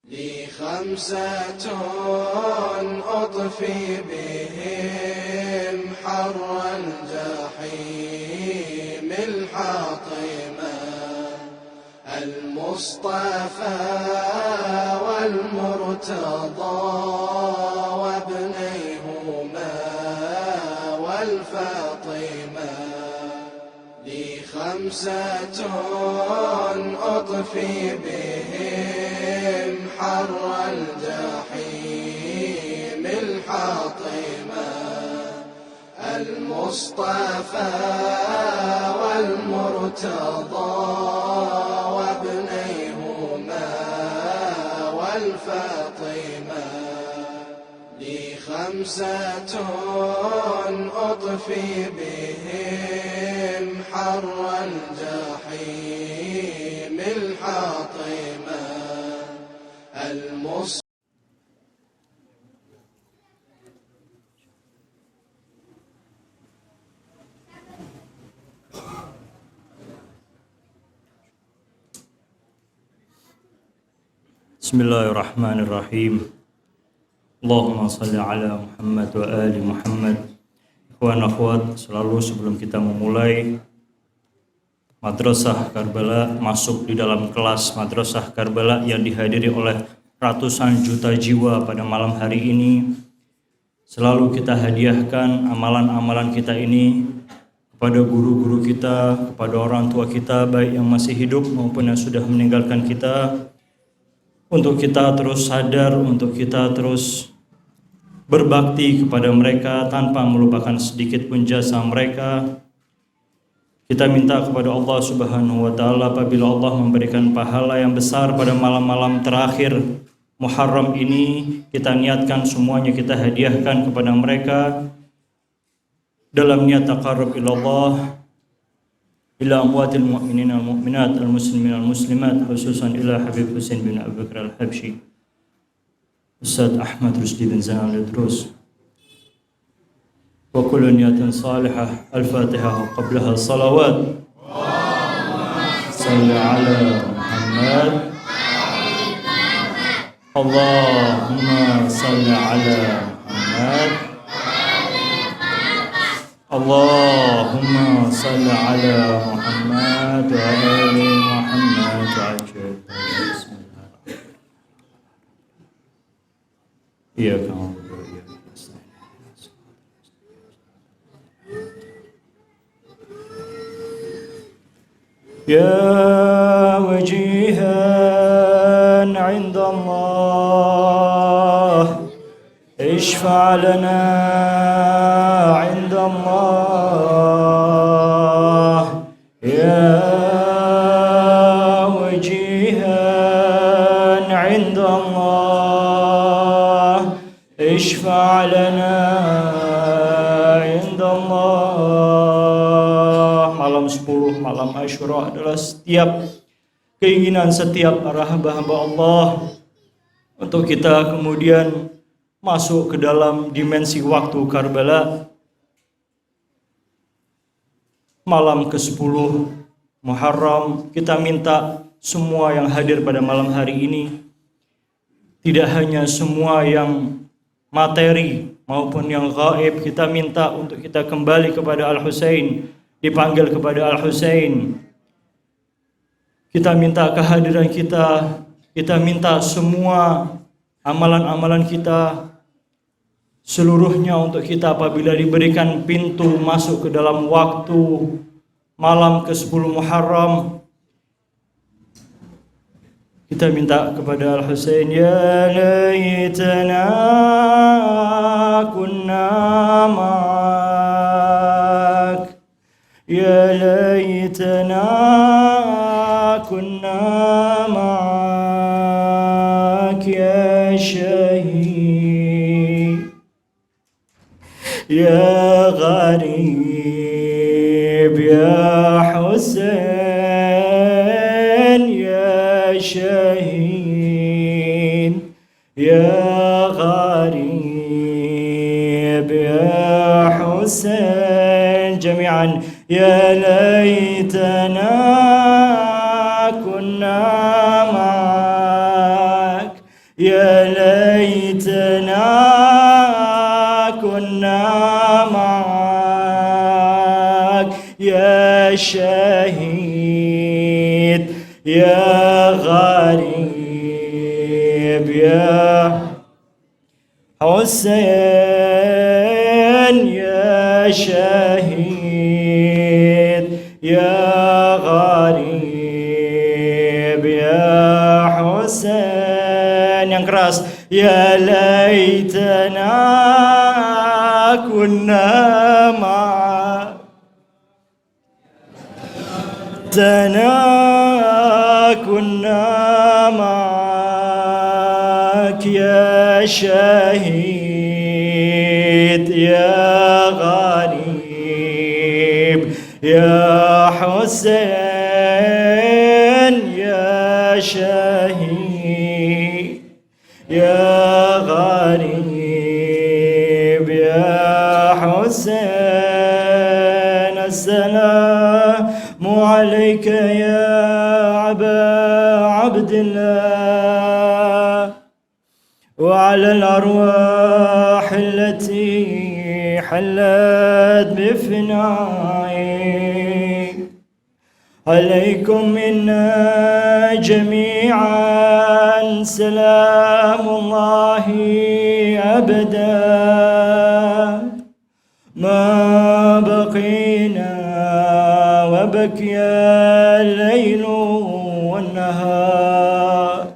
لي خمسة أطفي بهم حر الجحيم الحاطمة: المصطفى والمرتضى وابنيهما والفاطمة. لي خمسة أطفي بهم حر الجحيم الحاطمة: المصطفى والمرتضى وابنيهما والفاطمة. لي خمسة أطفي بهم حر الجحيم الحاطمة: المصطفى. Bismillahirrahmanirrahim. Allahumma salli ala Muhammad wa ali Muhammad. Ikhwan akhwat, selalu sebelum kita memulai Madrasah Karbala, masuk di dalam kelas Madrasah Karbala yang dihadiri oleh ratusan juta jiwa pada malam hari ini, selalu kita hadiahkan amalan-amalan kita ini kepada guru-guru kita, kepada orang tua kita, baik yang masih hidup maupun yang sudah meninggalkan kita, untuk kita terus sadar, untuk kita terus berbakti kepada mereka tanpa melupakan sedikit pun jasa mereka. Kita minta kepada Allah Subhanahu wa Ta'ala, apabila Allah memberikan pahala yang besar pada malam-malam terakhir Muharram ini, kita niatkan semuanya, kita hadiahkan kepada mereka dalam niat taqarrub ilallah, ila amwatil mu'minin al-mu'minat al-muslimin al-muslimat, khususan ila Habib Husain bin Abu Bakar al-Habsyi, Ustaz Ahmad Rusdi bin Zain al-Idrus. Wa kullu niyatin salihah. Al-Fatihah wa qablaha salawat. Salli ala Muhammad. Allahumma salli ala Muhammad. Allahumma salli ala Muhammad wa ali Muhammad wa ajal. Bismillah. Iyyaka na'budu wa iyyaka nasta'in. Ya wajihan 'inda Allah, ishfa' lana 'inda Allah. Ya wajihan 'inda Allah, ishfa' lana 'inda Allah. Malam 10, malam Asyura adalah setiap keinginan setiap para hamba-hamba Allah untuk kita kemudian masuk ke dalam dimensi waktu Karbala. Malam ke-10 Muharram, kita minta semua yang hadir pada malam hari ini, tidak hanya semua yang materi maupun yang gaib, kita minta untuk kita kembali kepada Al-Husain, dipanggil kepada Al-Husain. Kita minta kehadiran kita minta semua amalan-amalan kita seluruhnya untuk kita apabila diberikan pintu masuk ke dalam waktu malam ke-10 Muharram, kita minta kepada Al-Husain, ya laitana kunna ma'ak, ya laitana kunna ma'ak ya syahid, ya gharib ya Husain, ya syahid, ya gharib ya Husain. Jami'an, ya laitana kunna ma'ak, يا ليتنا كنا معك يا شهيد يا غريب يا حسين يا شهيد يا غريب يا حسين yang keras يا ليتنا كنا معك كنا معك يا شهيد يا غريب يا حسين يا شهيد يا غريب يا حسين السلام عليك يا أبا عبد الله وعلى الأرواح التي حلت بفنائك عليكم منا جميعا سلام الله أبدا ما بقينا وبكي الليل والنهار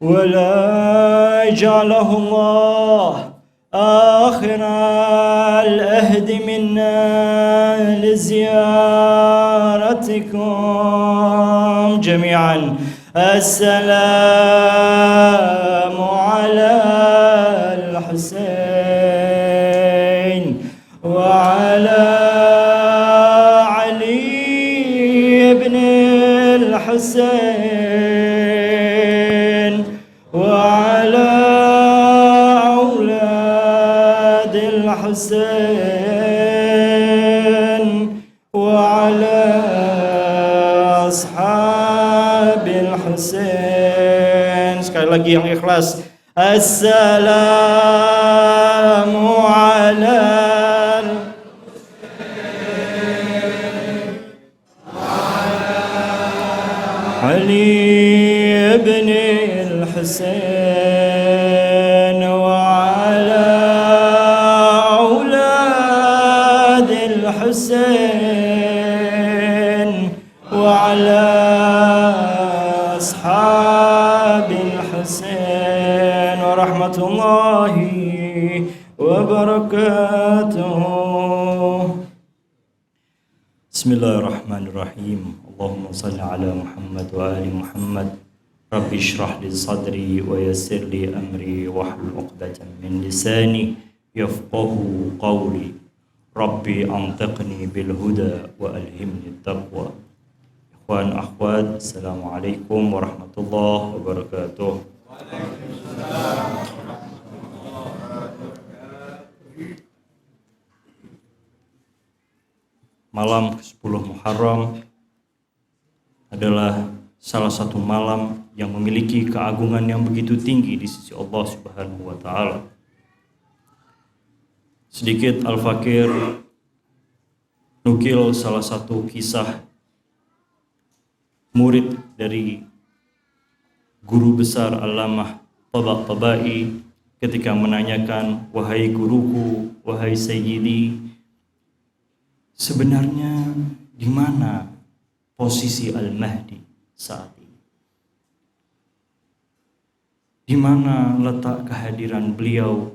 ولا جعله الله آخر الأهد منا لزيارتكم جميعا السلام على الحسين وعلى علي بن الحسين وعلى أولاد الحسين وعلى أصحاب الحسين. Sekali lagi yang ikhlas. Assalamu ala علي بن الحسين وعلى أولاد الحسين وعلى أصحاب الحسين ورحمة الله وبركاته. بسم الله الرحمن الرحيم. اللهم صل على محمد وآل محمد. رب اشرح لي صدري ويسر لي أمري واحلل عقدة من لساني يفقه قولي. ربي أنطقني بالهدى وألهمني التقوى. إخوان أخوات، السلام عليكم ورحمة الله وبركاته. Malam ke-10 Muharram adalah salah satu malam yang memiliki keagungan yang begitu tinggi di sisi Allah Subhanahu wa taala. Sedikit Al-Fakir nukil salah satu kisah murid dari guru besar Allamah Tabatabai ketika menanyakan, "Wahai guruku, wahai sayyidi, sebenarnya di mana posisi Al-Mahdi saat ini? Di mana letak kehadiran beliau?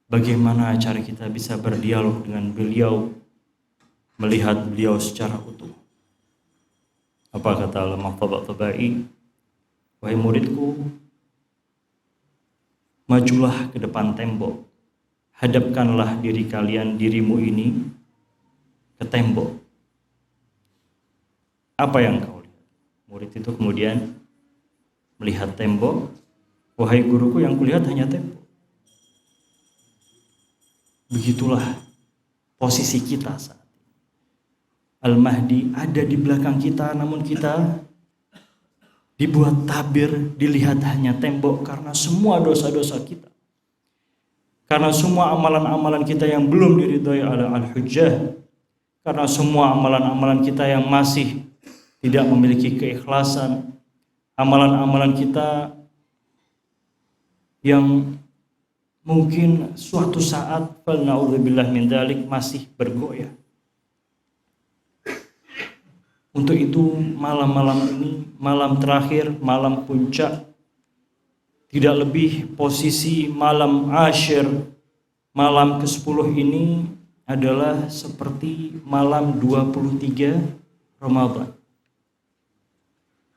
Bagaimana cara kita bisa berdialog dengan beliau, melihat beliau secara utuh?" Apa kata Allamah Tabatabai? "Wahai muridku, majulah ke depan tembok, hadapkanlah diri kalian, dirimu ini ke tembok. Apa yang kau lihat?" Murid itu kemudian melihat tembok. "Wahai guruku, yang kulihat hanya tembok." Begitulah posisi kita saat ini. Al-Mahdi ada di belakang kita, namun kita dibuat tabir, dilihat hanya tembok karena semua dosa-dosa kita. Karena semua amalan-amalan kita yang belum diridhai oleh Al-Hujjah. Karena semua amalan-amalan kita yang masih tidak memiliki keikhlasan. Amalan-amalan kita yang mungkin suatu saat falnaudzubillah min dzalik masih bergoyah. Untuk itu malam-malam ini, malam terakhir, malam puncak, tidak lebih posisi malam asyir, malam ke-10 ini adalah seperti malam 23 Ramadan.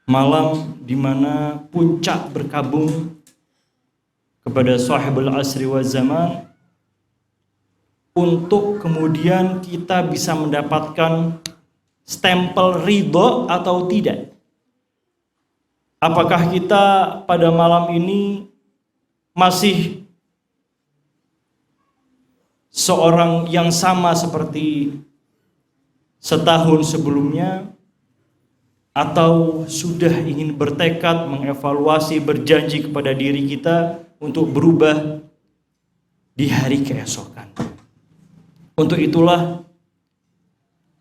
Malam di mana puncak berkabung kepada sahibul asri wa zaman untuk kemudian kita bisa mendapatkan stempel ridho atau tidak. Apakah kita pada malam ini masih seorang yang sama seperti setahun sebelumnya, atau sudah ingin bertekad, mengevaluasi, berjanji kepada diri kita untuk berubah di hari keesokan. Untuk itulah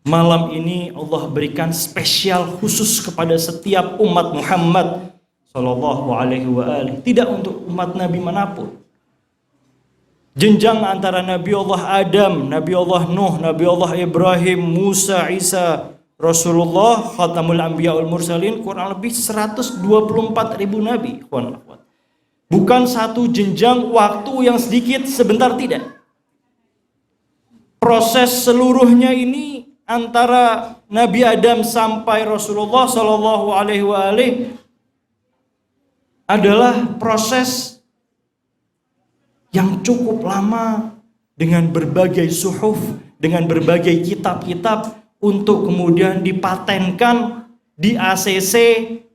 malam ini Allah berikan spesial khusus kepada setiap umat Muhammad sallallahu alaihi wa alihi, tidak untuk umat Nabi manapun. Jenjang antara Nabi Allah Adam, Nabi Allah Nuh, Nabi Allah Ibrahim, Musa, Isa, Rasulullah, Khatamul Anbiya wal Mursalin, kurang lebih 124.000 nabi. Bukan satu jenjang waktu yang sedikit sebentar, tidak. Proses seluruhnya ini antara Nabi Adam sampai Rasulullah Sallallahu Alaihi Wasallam adalah proses yang cukup lama dengan berbagai suhuf, dengan berbagai kitab-kitab untuk kemudian dipatenkan di ACC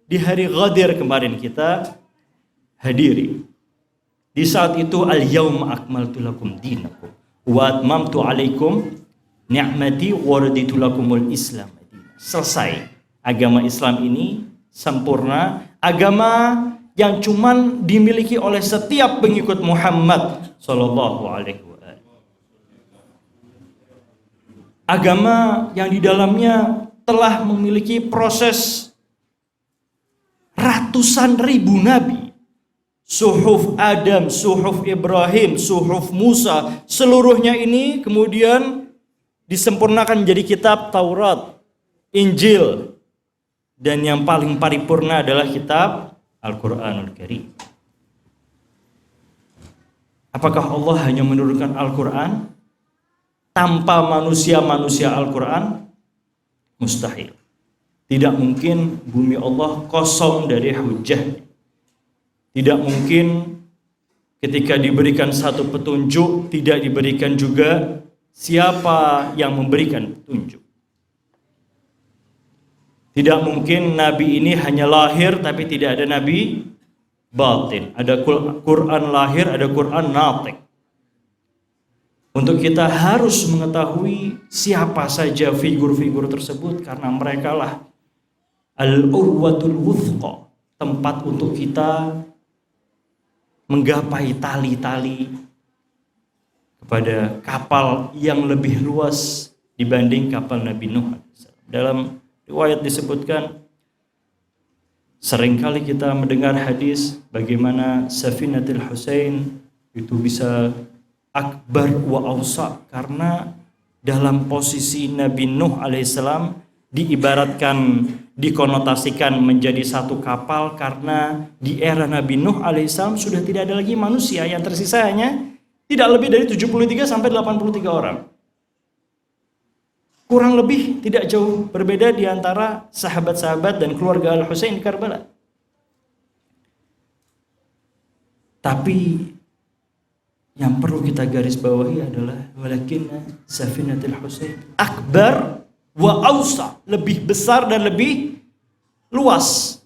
di hari Ghadir kemarin kita hadiri. Di saat itu al-yauma akmaltu lakum dinakum wa atmamtu alaikum ni'mati wa raditu lakumul Islam. Selesai. Agama Islam ini sempurna, agama yang cuman dimiliki oleh setiap pengikut Muhammad sallallahu alaihi wasallam. Agama yang di dalamnya telah memiliki proses ratusan ribu nabi. Suhuf Adam, suhuf Ibrahim, suhuf Musa, seluruhnya ini kemudian disempurnakan menjadi kitab Taurat, Injil, dan yang paling paripurna adalah kitab Al-Quranul Karim. Apakah Allah hanya menurunkan Al-Quran tanpa manusia-manusia Al-Quran? Mustahil. Tidak mungkin bumi Allah kosong dari hujjah. Tidak mungkin ketika diberikan satu petunjuk tidak diberikan juga siapa yang memberikan petunjuk. Tidak mungkin nabi ini hanya lahir tapi tidak ada nabi batin. Ada Quran lahir, ada Quran natik. Untuk kita harus mengetahui siapa saja figur-figur tersebut karena mereka lah al-urwatul wuthqa, tempat untuk kita menggapai tali-tali kepada kapal yang lebih luas dibanding kapal Nabi Nuh. Dalam riwayat disebutkan, seringkali kita mendengar hadis bagaimana Safinatul Husain itu bisa akbar wa awsa, karena dalam posisi Nabi Nuh alaihissalam diibaratkan, dikonotasikan menjadi satu kapal karena di era Nabi Nuh alaihissalam sudah tidak ada lagi manusia, yang tersisa hanya tidak lebih dari 73 sampai 83 orang. Kurang lebih tidak jauh berbeda di antara sahabat-sahabat dan keluarga Al-Husain di Karbala. Tapi yang perlu kita garis bawahi adalah walakinna Safinatul Husain akbar wa awsa, lebih besar dan lebih luas.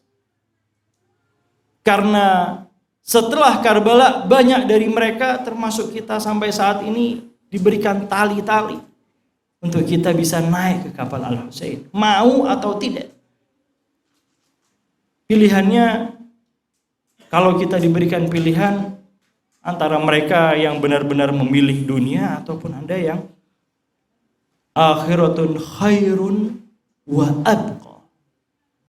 Karena setelah Karbala banyak dari mereka termasuk kita sampai saat ini diberikan tali-tali untuk kita bisa naik ke kapal Al-Husain, mau atau tidak. Pilihannya, kalau kita diberikan pilihan antara mereka yang benar-benar memilih dunia ataupun Anda yang akhiratun khairun wa abqa.